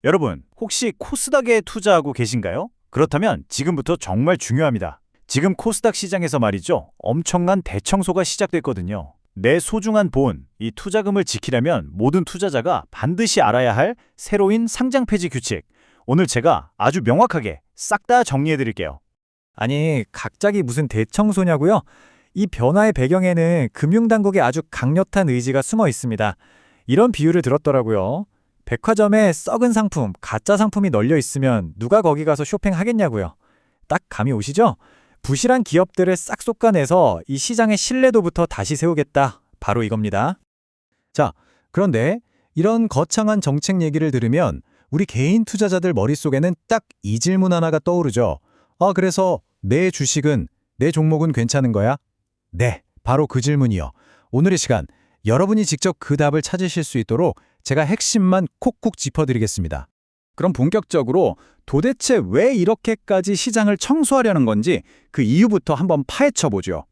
여러분, 혹시 코스닥에 투자하고 계신가요? 그렇다면 지금부터 정말 중요합니다. 지금 코스닥 시장에서 말이죠. 엄청난 대청소가 시작됐거든요. 내 소중한 본, 이 투자금을 지키려면 모든 투자자가 반드시 알아야 할 새로운 상장 폐지 규칙. 오늘 제가 아주 명확하게 싹 다 정리해 드릴게요. 아니, 갑자기 무슨 대청소냐고요? 이 변화의 배경에는 금융당국의 아주 강력한 의지가 숨어 있습니다. 이런 비유를 들었더라고요. 백화점에 썩은 상품, 가짜 상품이 널려 있으면 누가 거기 가서 쇼핑하겠냐고요. 딱 감이 오시죠? 부실한 기업들을 싹 솎아내서 이 시장의 신뢰도부터 다시 세우겠다. 바로 이겁니다. 자, 그런데 이런 거창한 정책 얘기를 들으면 우리 개인 투자자들 머릿속에는 딱 이 질문 하나가 떠오르죠. 그래서 내 주식은, 내 종목은 괜찮은 거야? 네, 바로 그 질문이요. 오늘의 시간, 여러분이 직접 그 답을 찾으실 수 있도록 제가 핵심만 콕콕 짚어드리겠습니다. 그럼 본격적으로 도대체 왜 이렇게까지 시장을 청소하려는 건지 그 이유부터 한번 파헤쳐보죠.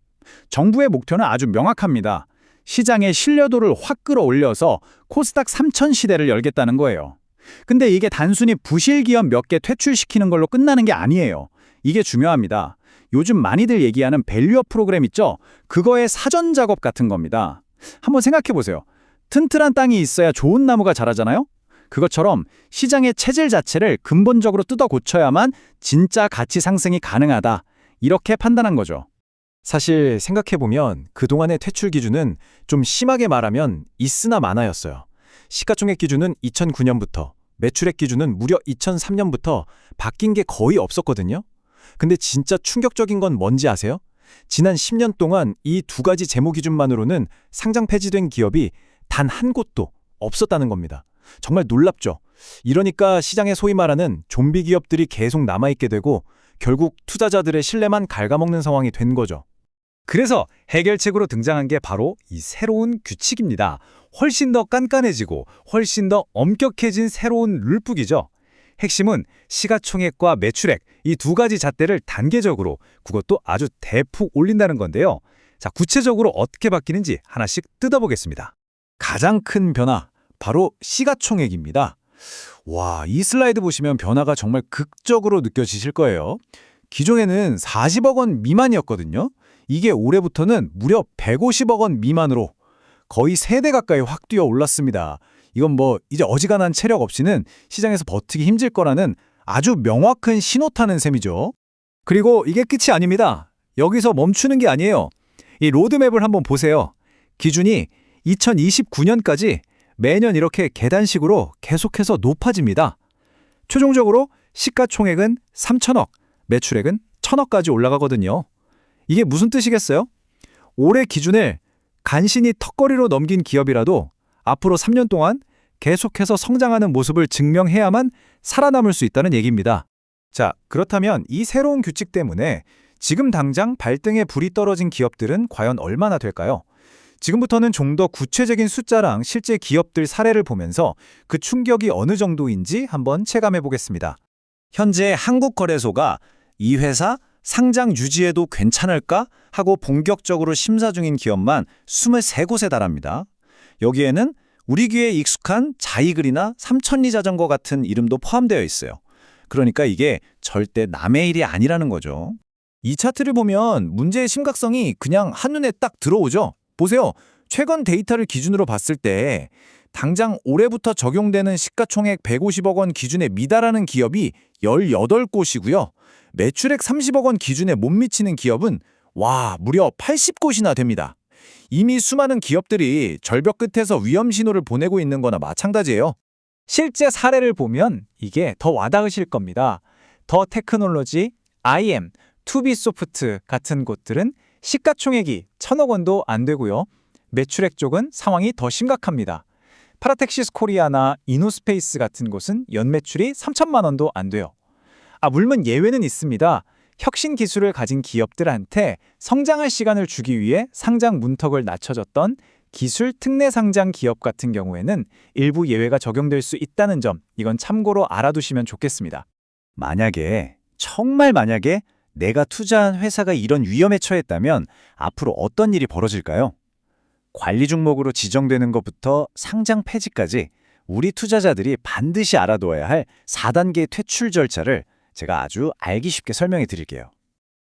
정부의 목표는 아주 명확합니다. 시장의 신뢰도를 확 끌어올려서 코스닥 3000 시대를 열겠다는 거예요. 근데 이게 단순히 부실 기업 몇 개 퇴출시키는 걸로 끝나는 게 아니에요. 이게 중요합니다. 요즘 많이들 얘기하는 밸류업 프로그램 있죠? 그거의 사전 작업 같은 겁니다. 한번 생각해 보세요. 튼튼한 땅이 있어야 좋은 나무가 자라잖아요? 그것처럼 시장의 체질 자체를 근본적으로 뜯어 고쳐야만 진짜 가치 상승이 가능하다. 이렇게 판단한 거죠. 사실 생각해보면 그동안의 퇴출 기준은 좀 심하게 말하면 있으나 마나였어요. 시가총액 기준은 2009년부터, 매출액 기준은 무려 2003년부터 바뀐 게 거의 없었거든요. 근데 진짜 충격적인 건 뭔지 아세요? 지난 10년 동안 이 두 가지 재무 기준만으로는 상장 폐지된 기업이 단 한 곳도 없었다는 겁니다. 정말 놀랍죠? 이러니까 시장에 소위 말하는 좀비 기업들이 계속 남아있게 되고 결국 투자자들의 신뢰만 갉아먹는 상황이 된 거죠. 그래서 해결책으로 등장한 게 바로 이 새로운 규칙입니다. 훨씬 더 깐깐해지고 훨씬 더 엄격해진 새로운 룰북이죠. 핵심은 시가총액과 매출액 이 두 가지 잣대를 단계적으로 그것도 아주 대폭 올린다는 건데요. 자, 구체적으로 어떻게 바뀌는지 하나씩 뜯어보겠습니다. 가장 큰 변화, 바로 시가총액입니다. 와, 이 슬라이드 보시면 변화가 정말 극적으로 느껴지실 거예요. 기존에는 40억 원 미만이었거든요. 이게 올해부터는 무려 150억 원 미만으로 거의 3배 가까이 확 뛰어 올랐습니다. 이건 이제 어지간한 체력 없이는 시장에서 버티기 힘들 거라는 아주 명확한 신호타는 셈이죠. 그리고 이게 끝이 아닙니다. 여기서 멈추는 게 아니에요. 이 로드맵을 한번 보세요. 기준이 2029년까지 매년 이렇게 계단식으로 계속해서 높아집니다. 최종적으로 시가총액은 3천억, 매출액은 1천억까지 올라가거든요. 이게 무슨 뜻이겠어요? 올해 기준을 간신히 턱걸이로 넘긴 기업이라도 앞으로 3년 동안 계속해서 성장하는 모습을 증명해야만 살아남을 수 있다는 얘기입니다. 자, 그렇다면 이 새로운 규칙 때문에 지금 당장 발등에 불이 떨어진 기업들은 과연 얼마나 될까요? 지금부터는 좀 더 구체적인 숫자랑 실제 기업들 사례를 보면서 그 충격이 어느 정도인지 한번 체감해 보겠습니다. 현재 한국거래소가 이 회사 상장 유지해도 괜찮을까 하고 본격적으로 심사 중인 기업만 23곳에 달합니다. 여기에는 우리 귀에 익숙한 자이글이나 삼천리 자전거 같은 이름도 포함되어 있어요. 그러니까 이게 절대 남의 일이 아니라는 거죠. 이 차트를 보면 문제의 심각성이 그냥 한눈에 딱 들어오죠. 보세요. 최근 데이터를 기준으로 봤을 때 당장 올해부터 적용되는 시가총액 150억 원 기준에 미달하는 기업이 18곳이고요. 매출액 30억 원 기준에 못 미치는 기업은 무려 80곳이나 됩니다. 이미 수많은 기업들이 절벽 끝에서 위험 신호를 보내고 있는 거나 마찬가지예요. 실제 사례를 보면 이게 더 와닿으실 겁니다. 더 테크놀로지, IM, 투비소프트 같은 곳들은 시가총액이 1천억 원도 안 되고요. 매출액 쪽은 상황이 더 심각합니다. 파라텍시스 코리아나 이노스페이스 같은 곳은 연매출이 3천만 원도 안 돼요. 물론 예외는 있습니다. 혁신 기술을 가진 기업들한테 성장할 시간을 주기 위해 상장 문턱을 낮춰줬던 기술 특례 상장 기업 같은 경우에는 일부 예외가 적용될 수 있다는 점, 이건 참고로 알아두시면 좋겠습니다. 정말 만약에 내가 투자한 회사가 이런 위험에 처했다면 앞으로 어떤 일이 벌어질까요? 관리 종목으로 지정되는 것부터 상장 폐지까지 우리 투자자들이 반드시 알아둬야 할 4단계 퇴출 절차를 제가 아주 알기 쉽게 설명해 드릴게요.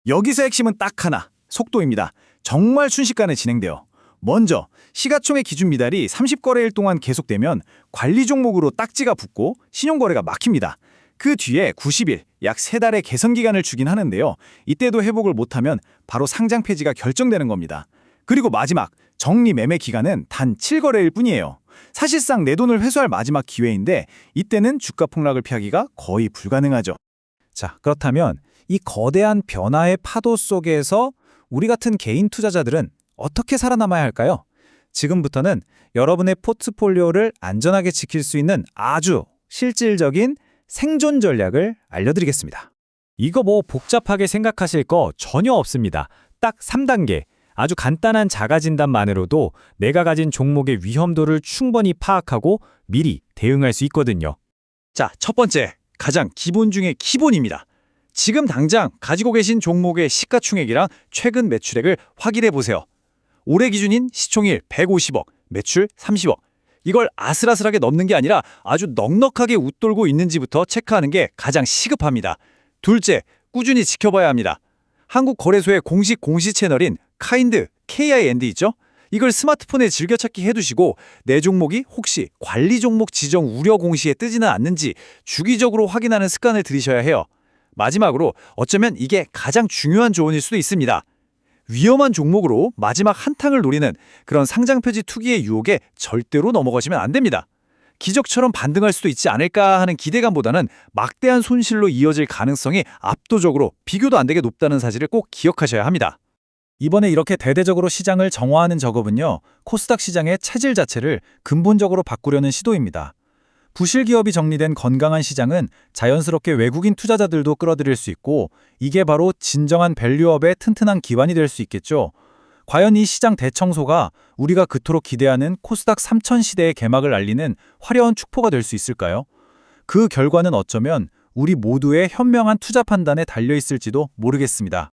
여기서 핵심은 딱 하나, 속도입니다. 정말 순식간에 진행돼요. 먼저 시가총액 기준 미달이 30거래일 동안 계속되면 관리 종목으로 딱지가 붙고 신용거래가 막힙니다. 그 뒤에 90일, 약 3달의 개선 기간을 주긴 하는데요. 이때도 회복을 못하면 바로 상장 폐지가 결정되는 겁니다. 그리고 마지막, 정리 매매 기간은 단 7거래일 뿐이에요. 사실상 내 돈을 회수할 마지막 기회인데 이때는 주가 폭락을 피하기가 거의 불가능하죠. 자, 그렇다면 이 거대한 변화의 파도 속에서 우리 같은 개인 투자자들은 어떻게 살아남아야 할까요? 지금부터는 여러분의 포트폴리오를 안전하게 지킬 수 있는 아주 실질적인 생존 전략을 알려드리겠습니다. 이거 뭐 복잡하게 생각하실 거 전혀 없습니다. 딱 3단계. 아주 간단한 자가 진단만으로도 내가 가진 종목의 위험도를 충분히 파악하고 미리 대응할 수 있거든요. 자, 첫 번째, 가장 기본 중에 기본입니다. 지금 당장 가지고 계신 종목의 시가총액이랑 최근 매출액을 확인해 보세요. 올해 기준인 시총일 150억, 매출 30억. 이걸 아슬아슬하게 넘는 게 아니라 아주 넉넉하게 웃돌고 있는지부터 체크하는 게 가장 시급합니다. 둘째, 꾸준히 지켜봐야 합니다. 한국거래소의 공식 공시 채널인 카인드, KIND 있죠? 이걸 스마트폰에 즐겨찾기 해두시고 내 종목이 혹시 관리 종목 지정 우려 공시에 뜨지는 않는지 주기적으로 확인하는 습관을 들이셔야 해요. 마지막으로 어쩌면 이게 가장 중요한 조언일 수도 있습니다. 위험한 종목으로 마지막 한탕을 노리는 그런 상장표지 투기의 유혹에 절대로 넘어가시면 안 됩니다. 기적처럼 반등할 수도 있지 않을까 하는 기대감보다는 막대한 손실로 이어질 가능성이 압도적으로 비교도 안 되게 높다는 사실을 꼭 기억하셔야 합니다. 이번에 이렇게 대대적으로 시장을 정화하는 작업은요, 코스닥 시장의 체질 자체를 근본적으로 바꾸려는 시도입니다. 부실 기업이 정리된 건강한 시장은 자연스럽게 외국인 투자자들도 끌어들일 수 있고 이게 바로 진정한 밸류업의 튼튼한 기반이 될 수 있겠죠. 과연 이 시장 대청소가 우리가 그토록 기대하는 코스닥 3000 시대의 개막을 알리는 화려한 축포가 될 수 있을까요? 그 결과는 어쩌면 우리 모두의 현명한 투자 판단에 달려 있을지도 모르겠습니다.